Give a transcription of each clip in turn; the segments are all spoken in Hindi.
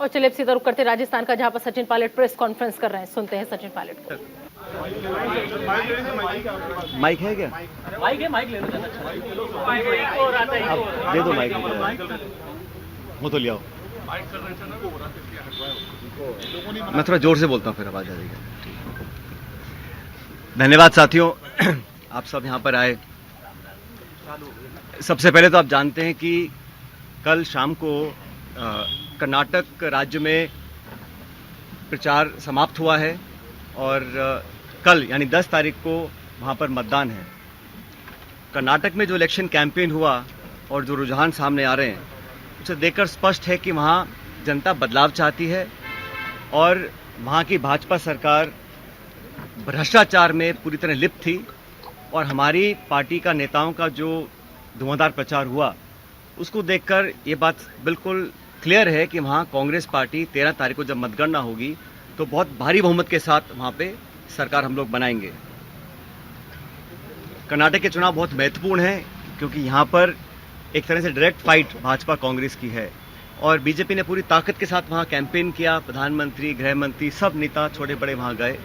और चलिए सीधा रुक करते राजस्थान का, जहां पर सचिन पायलट प्रेस कॉन्फ्रेंस कर रहे हैं। सुनते हैं सचिन पायलट को। माइक है क्या? माइक है, माइक ले लो। आप दे दो माइक, वो तो ले आओ। मैं थोड़ा जोर से बोलता हूँ, फिर आवाज आ जाएगी। धन्यवाद साथियों, आप सब यहाँ पर आए। सबसे पहले तो आप जानते हैं कि कल शाम को कर्नाटक राज्य में प्रचार समाप्त हुआ है और कल यानी 10 तारीख को वहाँ पर मतदान है। कर्नाटक में जो इलेक्शन कैंपेन हुआ और जो रुझान सामने आ रहे हैं, उसे देखकर स्पष्ट है कि वहाँ जनता बदलाव चाहती है और वहाँ की भाजपा सरकार भ्रष्टाचार में पूरी तरह लिप्त थी। और हमारी पार्टी का नेताओं का जो धुआंधार प्रचार हुआ, उसको देखकर ये बात बिल्कुल क्लियर है कि वहाँ कांग्रेस पार्टी 13 तारीख को जब मतगणना होगी तो बहुत भारी बहुमत के साथ वहाँ पे सरकार हम लोग बनाएंगे। कर्नाटक के चुनाव बहुत महत्वपूर्ण है क्योंकि यहाँ पर एक तरह से डायरेक्ट फाइट भाजपा कांग्रेस की है और बीजेपी ने पूरी ताकत के साथ वहाँ कैंपेन किया। प्रधानमंत्री, गृह मंत्री, सब नेता छोटे बड़े वहाँ गए,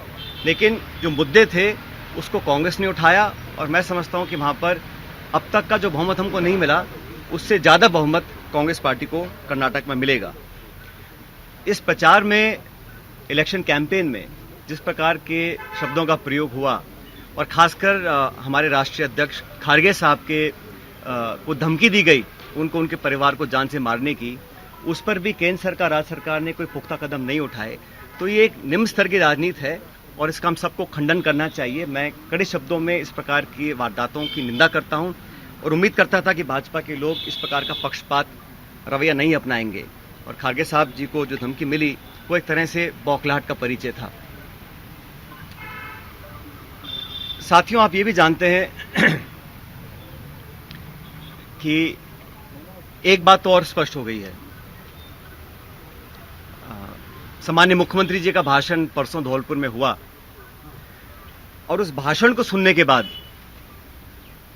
लेकिन जो मुद्दे थे उसको कांग्रेस ने उठाया और मैं समझता हूँ कि वहाँ पर अब तक का जो बहुमत हमको नहीं मिला, उससे ज़्यादा बहुमत कांग्रेस पार्टी को कर्नाटक में मिलेगा। इस प्रचार में, इलेक्शन कैंपेन में जिस प्रकार के शब्दों का प्रयोग हुआ और खासकर हमारे राष्ट्रीय अध्यक्ष खारगे साहब के को धमकी दी गई, उनको उनके परिवार को जान से मारने की, उस पर भी केंद्र सरकार, राज्य सरकार ने कोई पुख्ता कदम नहीं उठाए। तो ये एक निम्न स्तर की राजनीति है और इसका हम सबको खंडन करना चाहिए। मैं कड़े शब्दों में इस प्रकार की वारदातों की निंदा करता हूं और उम्मीद करता था कि भाजपा के लोग इस प्रकार का पक्षपात रवैया नहीं अपनाएंगे। और खारगे साहब जी को जो धमकी मिली वो एक तरह से बौखलाहट का परिचय था। साथियों, आप ये भी जानते हैं कि एक बात तो और स्पष्ट हो गई है। सामान्य मुख्यमंत्री जी का भाषण परसों धौलपुर में हुआ और उस भाषण को सुनने के बाद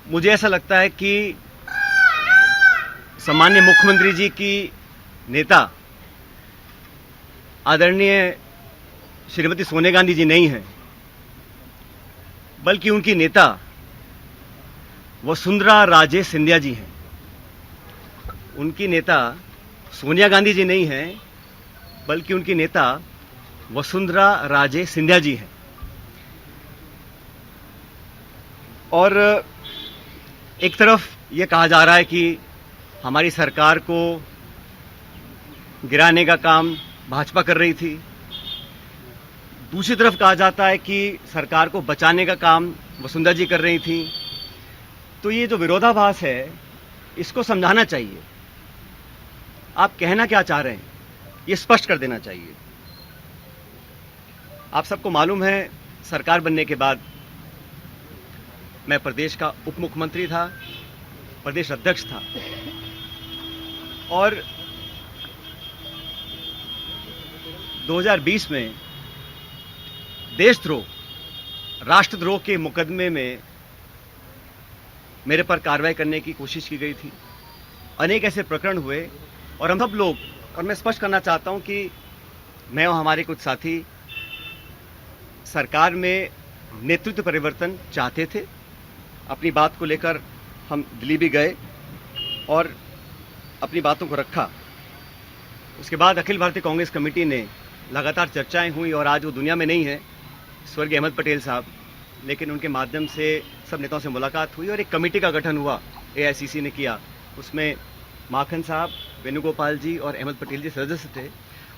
मुझे ऐसा लगता है कि सामान्य मुख्यमंत्री जी की नेता आदरणीय श्रीमती सोनिया गांधी जी नहीं है, बल्कि उनकी नेता वसुंधरा राजे सिंधिया जी हैं। उनकी नेता सोनिया गांधी जी नहीं है, बल्कि उनकी नेता वसुंधरा राजे सिंधिया जी हैं। और एक तरफ ये कहा जा रहा है कि हमारी सरकार को गिराने का काम भाजपा कर रही थी, दूसरी तरफ कहा जाता है कि सरकार को बचाने का काम वसुंधरा जी कर रही थी। तो ये जो विरोधाभास है, इसको समझाना चाहिए। आप कहना क्या चाह रहे हैं, ये स्पष्ट कर देना चाहिए। आप सबको मालूम है, सरकार बनने के बाद मैं प्रदेश का उप मुख्यमंत्री था, प्रदेश अध्यक्ष था और 2020 में देशद्रोह, राष्ट्रद्रोह के मुकदमे में मेरे पर कार्रवाई करने की कोशिश की गई थी। अनेक ऐसे प्रकरण हुए और हम सब लोग, और मैं स्पष्ट करना चाहता हूं कि मैं और हमारे कुछ साथी सरकार में नेतृत्व परिवर्तन चाहते थे। अपनी बात को लेकर हम दिल्ली भी गए और अपनी बातों को रखा। उसके बाद अखिल भारतीय कांग्रेस कमेटी ने लगातार चर्चाएं हुई और आज वो दुनिया में नहीं है, स्वर्गीय अहमद पटेल साहब, लेकिन उनके माध्यम से सब नेताओं से मुलाकात हुई और एक कमेटी का गठन हुआ, एआईसीसी ने किया। उसमें माखन साहब, वेणुगोपाल जी और अहमद पटेल जी सदस्य थे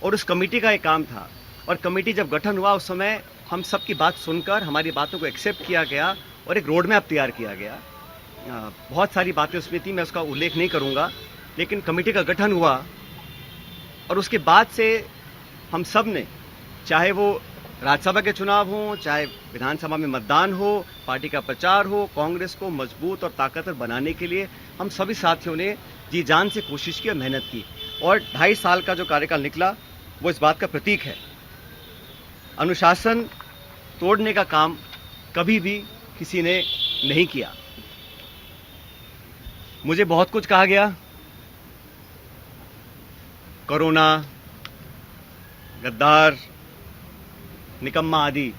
और उस कमेटी का एक काम था। और कमेटी जब गठन हुआ, उस समय हम सबकी बात सुनकर हमारी बातों को एक्सेप्ट किया गया और एक रोड मैप तैयार किया गया। बहुत सारी बातें उसमें थी, मैं उसका उल्लेख नहीं करूँगा, लेकिन कमेटी का गठन हुआ और उसके बाद से हम सब ने, चाहे वो राज्यसभा के चुनाव हो, चाहे विधानसभा में मतदान हो, पार्टी का प्रचार हो, कांग्रेस को मजबूत और ताकतवर बनाने के लिए हम सभी साथियों ने जी जान से कोशिश की और मेहनत की और 2.5 साल का जो कार्यकाल निकला वो इस बात का प्रतीक है। अनुशासन तोड़ने का काम कभी भी किसी ने नहीं किया। मुझे बहुत कुछ कहा गया, कोरोना, गद्दार, निकम्मा आदि,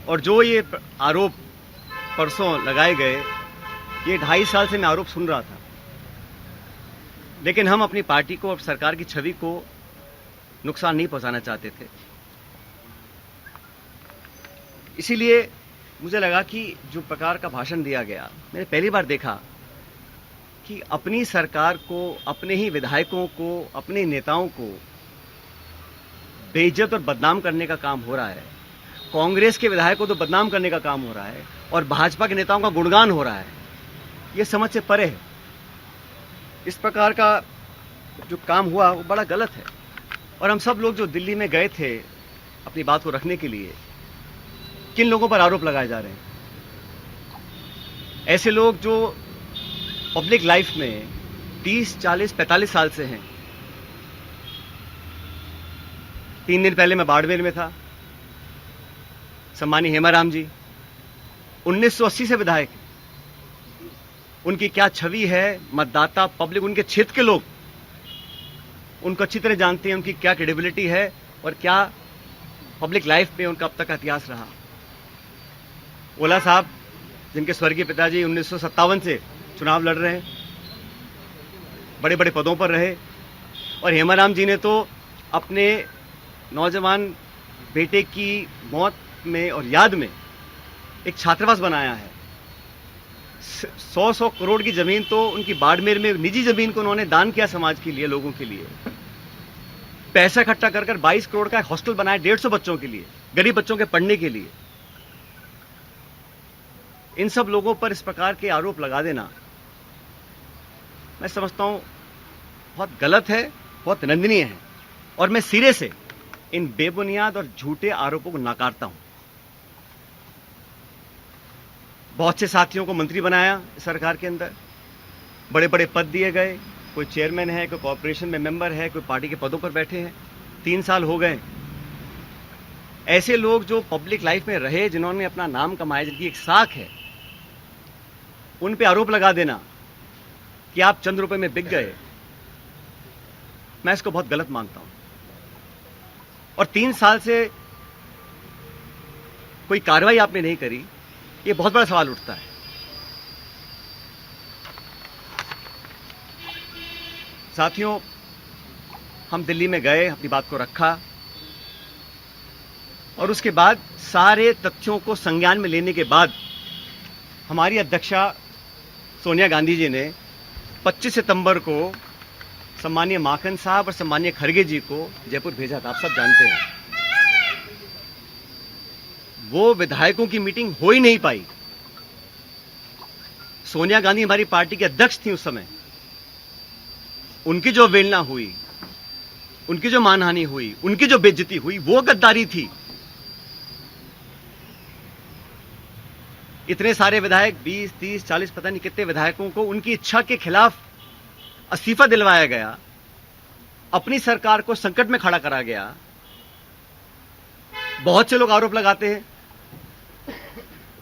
और जो ये आरोप परसों लगाए गए, ये 2.5 साल से मैं आरोप सुन रहा था, लेकिन हम अपनी पार्टी को और सरकार की छवि को नुकसान नहीं पहुंचाना चाहते थे। इसीलिए मुझे लगा कि जो प्रकार का भाषण दिया गया, मैंने पहली बार देखा कि अपनी सरकार को, अपने ही विधायकों को, अपने नेताओं को बेइज्जत और बदनाम करने का काम हो रहा है। कांग्रेस के विधायकों को तो बदनाम करने का काम हो रहा है और भाजपा के नेताओं का गुणगान हो रहा है। ये समझ से परे है। इस प्रकार का जो काम हुआ वो बड़ा गलत है। और हम सब लोग जो दिल्ली में गए थे अपनी बात को रखने के लिए, किन लोगों पर आरोप लगाए जा रहे हैं? ऐसे लोग जो पब्लिक लाइफ में 30, 40, 45 साल से हैं। 3 दिन पहले मैं बाड़मेर में था। सम्मानीय हेमाराम जी 1980 से विधायक हैं। उनकी क्या छवि है, मतदाता, पब्लिक, उनके क्षेत्र के लोग उनको अच्छी तरह जानते हैं, उनकी क्या क्रेडिबिलिटी है और क्या पब्लिक लाइफ में उनका अब तक का इतिहास रहा। ओला साहब, जिनके स्वर्गीय पिताजी 1957 से चुनाव लड़ रहे हैं, बड़े बड़े पदों पर रहे, और हेमाराम जी ने तो अपने नौजवान बेटे की मौत में और याद में एक छात्रावास बनाया है। 100 करोड़ की जमीन तो उनकी बाड़मेर में, निजी जमीन को उन्होंने दान किया समाज के लिए, लोगों के लिए। पैसा इकट्ठा कर 22 करोड़ का एक हॉस्टल बनाया 150 बच्चों के लिए, गरीब बच्चों के पढ़ने के लिए। इन सब लोगों पर इस प्रकार के आरोप लगा देना, मैं समझता हूं बहुत गलत है, बहुत निंदनीय है, और मैं सिरे से इन बेबुनियाद और झूठे आरोपों को नकारता हूं। बहुत से साथियों को मंत्री बनाया सरकार के अंदर, बड़े बड़े पद दिए गए, कोई चेयरमैन है, कोई कॉर्पोरेशन में मेंबर है, कोई पार्टी के पदों पर बैठे हैं। 3 साल हो गए। ऐसे लोग जो पब्लिक लाइफ में रहे, जिन्होंने अपना नाम कमाया, जिनकी एक साख है, उन पे आरोप लगा देना कि आप चंद रुपए में बिक गए, मैं इसको बहुत गलत मानता हूं। और 3 साल से कोई कार्रवाई आपने नहीं करी, ये बहुत बड़ा सवाल उठता है। साथियों, हम दिल्ली में गए, अपनी बात को रखा, और उसके बाद सारे तथ्यों को संज्ञान में लेने के बाद हमारी अध्यक्षा सोनिया गांधी जी ने 25 सितंबर को सम्मानीय माखन साहब और सम्मानीय खड़गे जी को जयपुर भेजा था। आप सब जानते हैं। वो विधायकों की मीटिंग हो ही नहीं पाई। सोनिया गांधी हमारी पार्टी के अध्यक्ष थी उस समय। उनकी जो अवहेलना हुई, उनकी जो मानहानि हुई, उनकी जो बेइज्जती हुई, वो गद्दारी थी। इतने सारे विधायक, 20, 30, 40, पता नहीं कितने विधायकों को उनकी इच्छा के खिलाफ इस्तीफा दिलवाया गया, अपनी सरकार को संकट में खड़ा करा गया। बहुत से लोग आरोप लगाते हैं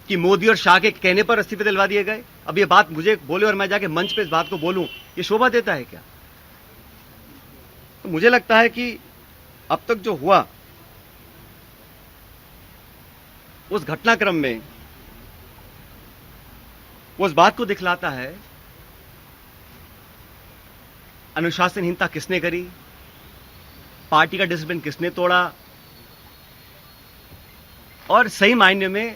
कि मोदी और शाह के कहने पर इस्तीफे दिलवा दिए गए। अब ये बात मुझे बोले और मैं जाके मंच पे इस बात को बोलूं, ये शोभा देता है क्या? तो मुझे लगता है कि अब तक जो हुआ उस घटनाक्रम में वो उस बात को दिखलाता है अनुशासनहीनता किसने करी, पार्टी का डिसिप्लिन किसने तोड़ा, और सही मायने में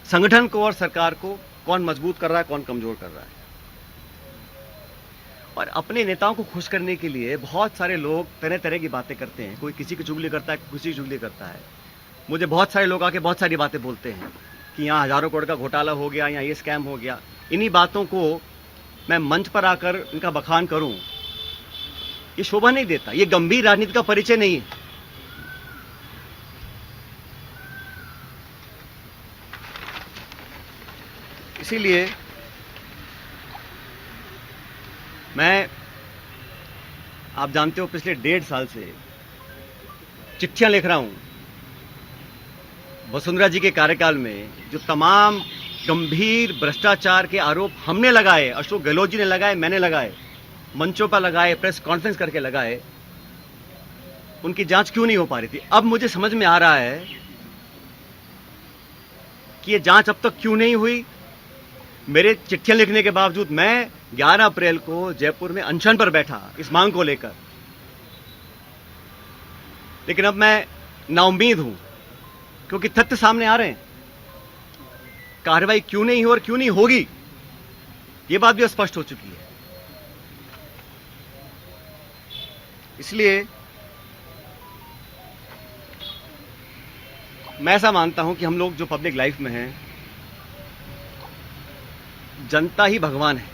संगठन को और सरकार को कौन मजबूत कर रहा है, कौन कमजोर कर रहा है। और अपने नेताओं को खुश करने के लिए बहुत सारे लोग तरह तरह की बातें करते हैं। कोई किसी की चुगली करता है, किसी की चुगली करता है। मुझे बहुत सारे लोग आके बहुत सारी बातें बोलते हैं कि यहाँ हजारों करोड़ का घोटाला हो गया, यहाँ ये स्कैम हो गया। इन्हीं बातों को मैं मंच पर आकर इनका बखान करूं, ये शोभा नहीं देता, ये गंभीर राजनीति का परिचय नहीं है। इसीलिए मैं, आप जानते हो, पिछले 1.5 साल से चिट्ठियां लिख रहा हूं वसुंधरा जी के कार्यकाल में जो तमाम गंभीर भ्रष्टाचार के आरोप हमने लगाए, अशोक गहलोत जी ने लगाए, मैंने लगाए, मंचों पर लगाए, प्रेस कॉन्फ्रेंस करके लगाए, उनकी जांच क्यों नहीं हो पा रही थी। अब मुझे समझ में आ रहा है कि ये जांच अब तक क्यों नहीं हुई। मेरे चिट्ठियां लिखने के बावजूद मैं 11 अप्रैल को जयपुर में अनशन पर बैठा इस मांग को लेकर, लेकिन अब मैं नाउम्मीद हूं क्योंकि तथ्य सामने आ रहे हैं। कार्रवाई क्यों नहीं हो और क्यों नहीं होगी, ये बात भी स्पष्ट हो चुकी है। इसलिए मैं ऐसा मानता हूं कि हम लोग जो पब्लिक लाइफ में हैं, जनता ही भगवान है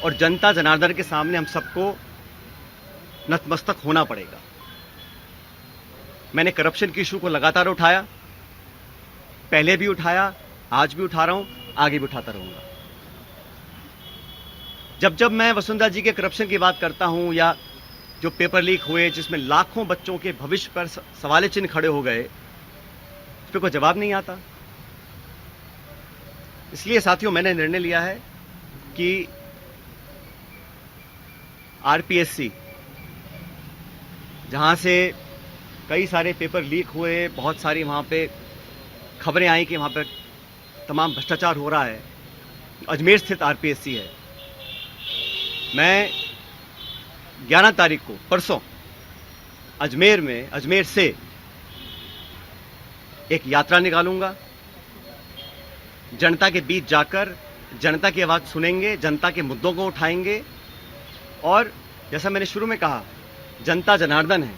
और जनता जनार्दन के सामने हम सबको नतमस्तक होना पड़ेगा। मैंने करप्शन की इशू को लगातार उठाया, पहले भी उठाया, आज भी उठा रहा हूं, आगे भी उठाता रहूंगा। जब जब मैं वसुंधरा जी के करप्शन की बात करता हूं या जो पेपर लीक हुए जिसमें लाखों बच्चों के भविष्य पर सवाल चिन्ह खड़े हो गए, उस पर कोई जवाब नहीं आता। इसलिए साथियों मैंने निर्णय लिया है कि आरपीएससी, जहां से कई सारे पेपर लीक हुए, बहुत सारी वहां पे खबरें आई कि वहां पर तमाम भ्रष्टाचार हो रहा है, अजमेर स्थित आरपीएससी है। मैं 11 तारीख को परसों अजमेर से एक यात्रा निकालूंगा। जनता के बीच जाकर जनता की आवाज सुनेंगे, जनता के मुद्दों को उठाएंगे और जैसा मैंने शुरू में कहा, जनता जनार्दन है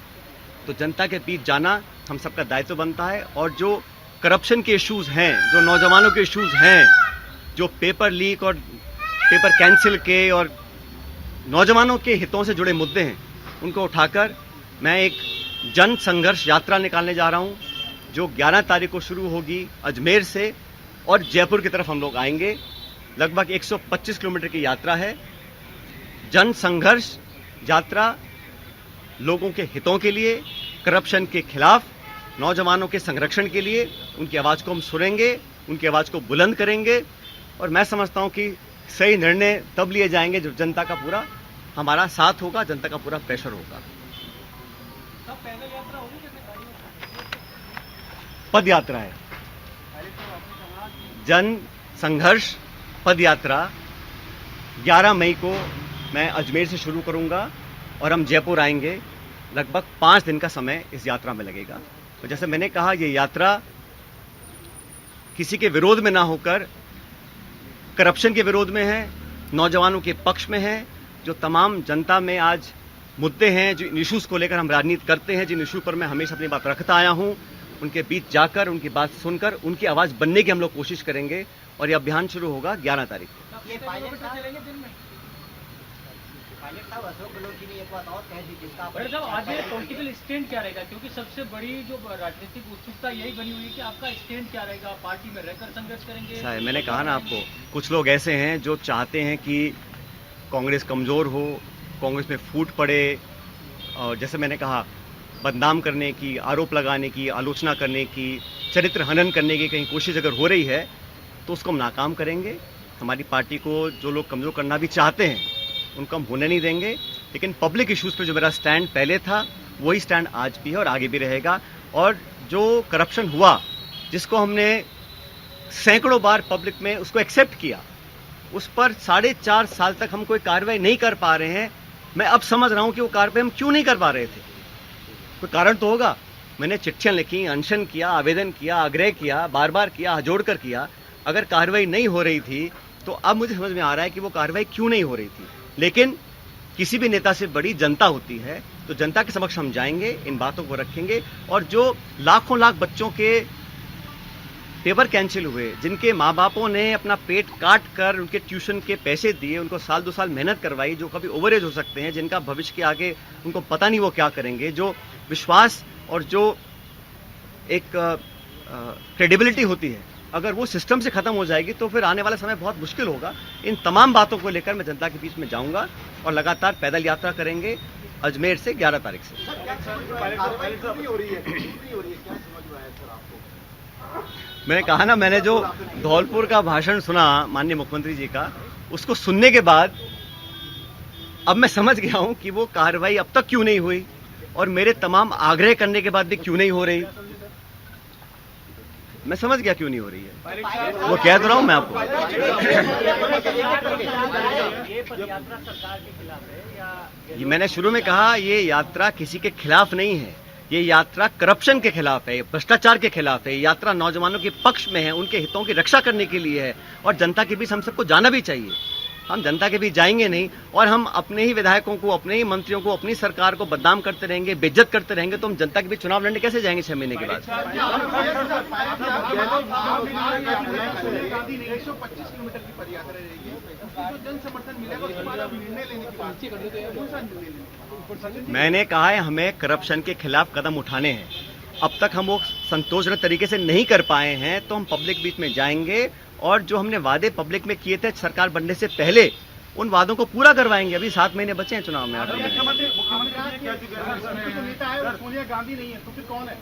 तो जनता के बीच जाना हम सबका दायित्व बनता है। और जो करप्शन के इश्यूज हैं, जो नौजवानों के इश्यूज हैं, जो पेपर लीक और पेपर कैंसिल के और नौजवानों के हितों से जुड़े मुद्दे हैं, उनको उठाकर मैं एक जन संघर्ष यात्रा निकालने जा रहा हूं, जो 11 तारीख को शुरू होगी अजमेर से और जयपुर की तरफ हम लोग आएंगे। लगभग 125 किलोमीटर की यात्रा है। जन संघर्ष यात्रा लोगों के हितों के लिए, करप्शन के खिलाफ, नौजवानों के संरक्षण के लिए। उनकी आवाज़ को हम सुनेंगे, उनकी आवाज़ को बुलंद करेंगे और मैं समझता हूं कि सही निर्णय तब लिए जाएंगे जब जनता का पूरा हमारा साथ होगा, जनता का पूरा प्रेशर होगा। पद यात्रा है, जन संघर्ष पद यात्रा 11 मई को मैं अजमेर से शुरू करूंगा और हम जयपुर आएंगे। लगभग 5 दिन का समय इस यात्रा में लगेगा। तो जैसे मैंने कहा, ये यात्रा किसी के विरोध में ना होकर करप्शन के विरोध में है, नौजवानों के पक्ष में है। जो तमाम जनता में आज मुद्दे हैं, जो इश्यूज को लेकर हम राजनीति करते हैं, जिन इशू पर मैं हमेशा अपनी बात रखता आया हूं, उनके बीच जाकर, उनकी बात सुनकर, उनकी आवाज़ बनने की हम लोग कोशिश करेंगे। और ये अभियान शुरू होगा 11 तारीख को। आज पॉलिटिकल स्टैंड क्या रहेगा, क्योंकि सबसे बड़ी जो राजनीतिक उत्सुकता यही बनी हुई है कि आपका स्टैंड क्या रहेगा, पार्टी में रहकर संघर्ष करेंगे? मैंने कहा ना आपको, कुछ लोग ऐसे हैं जो चाहते हैं कि कांग्रेस कमज़ोर हो, कांग्रेस में फूट पड़े, और जैसे मैंने कहा, बदनाम करने की, आरोप लगाने की, आलोचना करने की, चरित्र हनन करने की कहीं कोशिश अगर हो रही है तो उसको हम नाकाम करेंगे। हमारी पार्टी को जो लोग कमज़ोर करना भी चाहते हैं उनको हम होने नहीं देंगे। लेकिन पब्लिक इश्यूज़ पर जो मेरा स्टैंड पहले था वही स्टैंड आज भी है और आगे भी रहेगा। और जो करप्शन हुआ, जिसको हमने सैकड़ों बार पब्लिक में उसको एक्सेप्ट किया, उस पर 4.5 साल तक हम कोई कार्रवाई नहीं कर पा रहे हैं। मैं अब समझ रहा हूं कि वो कार्रवाई हम क्यों नहीं कर पा रहे थे। कोई कारण तो होगा। मैंने चिट्ठियां लिखी, अनशन किया, आवेदन किया, आग्रह किया, बार बार किया, हाथ जोड़कर किया। अगर कार्रवाई नहीं हो रही थी तो अब मुझे समझ में आ रहा है कि वो कार्रवाई क्यों नहीं हो रही थी। लेकिन किसी भी नेता से बड़ी जनता होती है, तो जनता के समक्ष हम जाएंगे, इन बातों को रखेंगे। और जो लाखों लाख बच्चों के पेपर कैंसिल हुए, जिनके माँ बापों ने अपना पेट काट कर उनके ट्यूशन के पैसे दिए, उनको साल 2 साल मेहनत करवाई, जो कभी ओवरेज हो सकते हैं, जिनका भविष्य के आगे उनको पता नहीं वो क्या करेंगे, जो विश्वास और जो एक क्रेडिबिलिटी होती है, अगर वो सिस्टम से खत्म हो जाएगी तो फिर आने वाला समय बहुत मुश्किल होगा। इन तमाम बातों को लेकर मैं जनता के बीच में जाऊंगा और लगातार पैदल यात्रा करेंगे अजमेर से 11 तारीख से। मैंने कहा ना, मैंने जो धौलपुर का भाषण सुना माननीय मुख्यमंत्री जी का, उसको सुनने के बाद अब मैं समझ गया हूं कि वो कार्रवाई अब तक क्यों नहीं हुई। और मेरे तमाम आग्रह करने के बाद भी क्यों नहीं हो रही, मैं समझ गया क्यों नहीं हो रही है। वो कह तो रहा हूं मैं आपको। ये पदयात्रा सरकार के खिलाफ है या मैंने शुरू में कहा ये यात्रा किसी के खिलाफ नहीं है, ये यात्रा करप्शन के खिलाफ है, भ्रष्टाचार के खिलाफ है। ये यात्रा नौजवानों के पक्ष में है, उनके हितों की रक्षा करने के लिए है और जनता के बीच हम सबको जाना भी चाहिए। हम जनता के बीच जाएंगे नहीं और हम अपने ही विधायकों को, अपने ही मंत्रियों को, अपनी सरकार को बदनाम करते रहेंगे, बेइज्जत करते रहेंगे तो हम जनता के बीच चुनाव लड़ने कैसे जाएंगे 6 महीने के बाद। 125 किलोमीटर की पदयात्रा रहेगी, उसको जन समर्थन मिलेगा उसके बाद आप निर्णय लेने की बात करें। मैंने कहा है हमें करप्शन के खिलाफ कदम उठाने हैं। अब तक हम वो संतोषजनक तरीके से नहीं कर पाए हैं तो हम पब्लिक बीच में जाएंगे और जो हमने वादे पब्लिक में किए थे सरकार बनने से पहले उन वादों को पूरा करवाएंगे। अभी 7 महीने बचे हैं चुनाव में। 8 महीने सोनिया गांधी नहीं है तो फिर कौन है?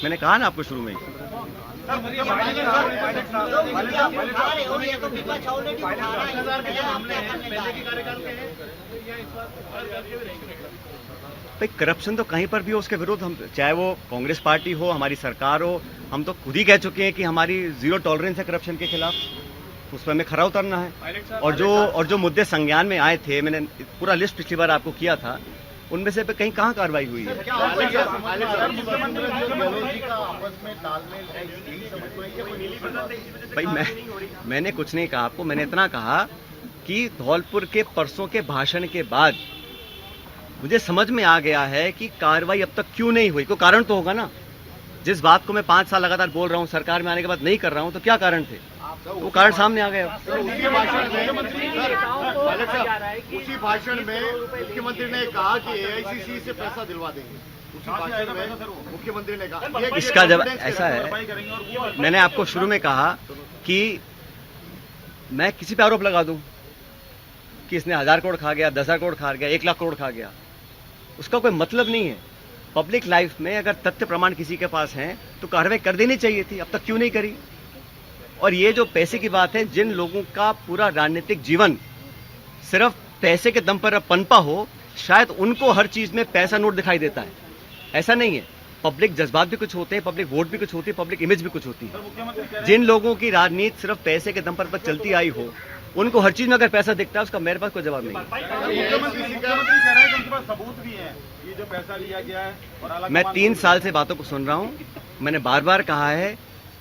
मैंने कहा ना आपको शुरू में ही। भाई करप्शन तो कहीं पर भी हो उसके विरुद्ध हम, चाहे वो कांग्रेस पार्टी हो, हमारी सरकार हो, हम तो खुद ही कह चुके हैं कि हमारी 0 टॉलरेंस है करप्शन के खिलाफ, उस पर हमें खरा उतरना है। और जो मुद्दे संज्ञान में आए थे, मैंने पूरा लिस्ट पिछली बार आपको किया था, उनमें से कहीं कहाँ कार्रवाई हुई है। भाई मैंने कुछ नहीं कहा आपको, मैंने इतना कहा कि धौलपुर के परसों के भाषण के बाद मुझे समझ में आ गया है कि कार्रवाई अब तक क्यों नहीं हुई। कोई कारण तो होगा ना। जिस बात को मैं 5 साल लगातार बोल रहा हूँ, सरकार में आने के बाद नहीं कर रहा हूँ, तो क्या कारण थे? तो वो कारण सामने आ गया। उसी भाषण में मुख्यमंत्री ने कहा कि एआईसीसी से पैसा दिलवा देंगे। उसी भाषण में मुख्यमंत्री ने कहा। इसका जब ऐसा है, मैंने आपको शुरू में कहा कि मैं किसी पे आरोप लगा दूं कि इसने 1000 करोड़ खा गया, 10,000 करोड़ खा गया, 1 लाख करोड़ खा गया, उसका कोई मतलब नहीं है। पब्लिक लाइफ में अगर तथ्य प्रमाण किसी के पास हैं तो कार्रवाई कर देनी चाहिए थी, अब तक क्यों नहीं करी? और ये जो पैसे की बात है, जिन लोगों का पूरा राजनीतिक जीवन सिर्फ पैसे के दम पर पनपा हो, शायद उनको हर चीज में पैसा नोट दिखाई देता है। ऐसा नहीं है। पब्लिक जज्बात भी कुछ होते हैं, पब्लिक वोट भी कुछ होती है, पब्लिक इमेज भी कुछ होती है। जिन लोगों की राजनीति सिर्फ पैसे के दम पर चलती आई हो, उनको हर चीज में अगर पैसा दिखता है, उसका मेरे पास कोई जवाब नहीं है। मुख्यमंत्री कह रहे हैं कि उनके पास सबूत भी है, ये जो पैसा लिया गया है। और मैं 3 साल से बातों को सुन रहा हूं। मैंने बार बार कहा है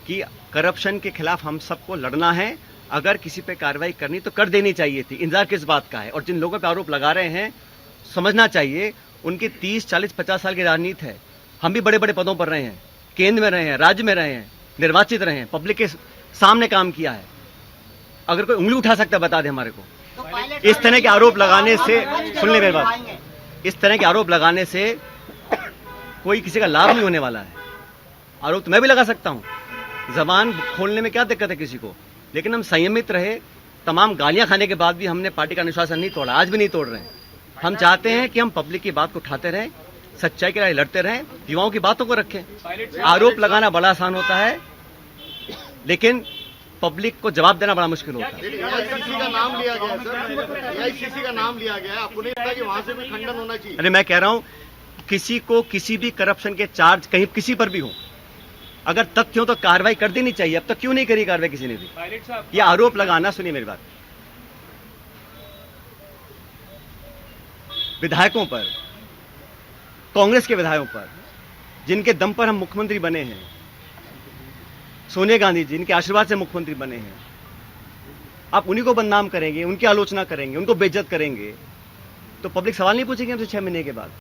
कि करप्शन के खिलाफ हम सबको लड़ना है। अगर किसी पे कार्रवाई करनी तो कर देनी चाहिए थी, इंतजार किस बात का है? और जिन लोगों पे आरोप लगा रहे हैं, समझना चाहिए उनकी 30, 40, 50 साल की राजनीति है। हम भी बड़े बड़े पदों पर रहे हैं, केंद्र में रहे हैं, राज्य में रहे हैं, निर्वाचित रहे हैं, पब्लिक के सामने काम किया है। अगर कोई उंगली उठा सकता है बता दे हमारे को। इस तरह के आरोप लगाने से, सुन ले मेरी बात, इस तरह के आरोप लगाने से कोई किसी का लाभ नहीं होने वाला है। आरोप तो मैं भी लगा सकता हूं, जबान खोलने में क्या दिक्कत है किसी को, लेकिन हम संयमित रहे। तमाम गालियां खाने के बाद भी हमने पार्टी का अनुशासन नहीं तोड़ा, आज भी नहीं तोड़ रहे हैं। हम चाहते हैं कि हम पब्लिक की बात को उठाते रहें, सच्चाई के लिए लड़ते रहें, युवाओं की बातों को रखें। आरोप लगाना बड़ा आसान होता है, लेकिन पब्लिक को जवाब देना बड़ा मुश्किल होता है। एआईसीसी का नाम लिया गया सर, एआईसीसी का नाम लिया गया है। आपको नहीं लगता कि वहां से भी खंडन होना चाहिए? अरे मैं कह रहा हूं, किसी को किसी भी करप्शन के चार्ज कहीं किसी पर भी हो, अगर तथ्य हो तो कार्रवाई कर देनी चाहिए। अब तक क्यों नहीं करी कार्रवाई किसी ने भी? ये आरोप लगाना, सुनिए मेरी बात, विधायकों पर, कांग्रेस के विधायकों पर, जिनके दम पर हम मुख्यमंत्री बने हैं, सोनिया गांधी जी जिनके आशीर्वाद से मुख्यमंत्री बने हैं, आप उन्हीं को बदनाम करेंगे, उनकी आलोचना करेंगे, उनको बेइज्जत करेंगे, तो पब्लिक सवाल नहीं पूछेगी हमसे 6 महीने के बाद।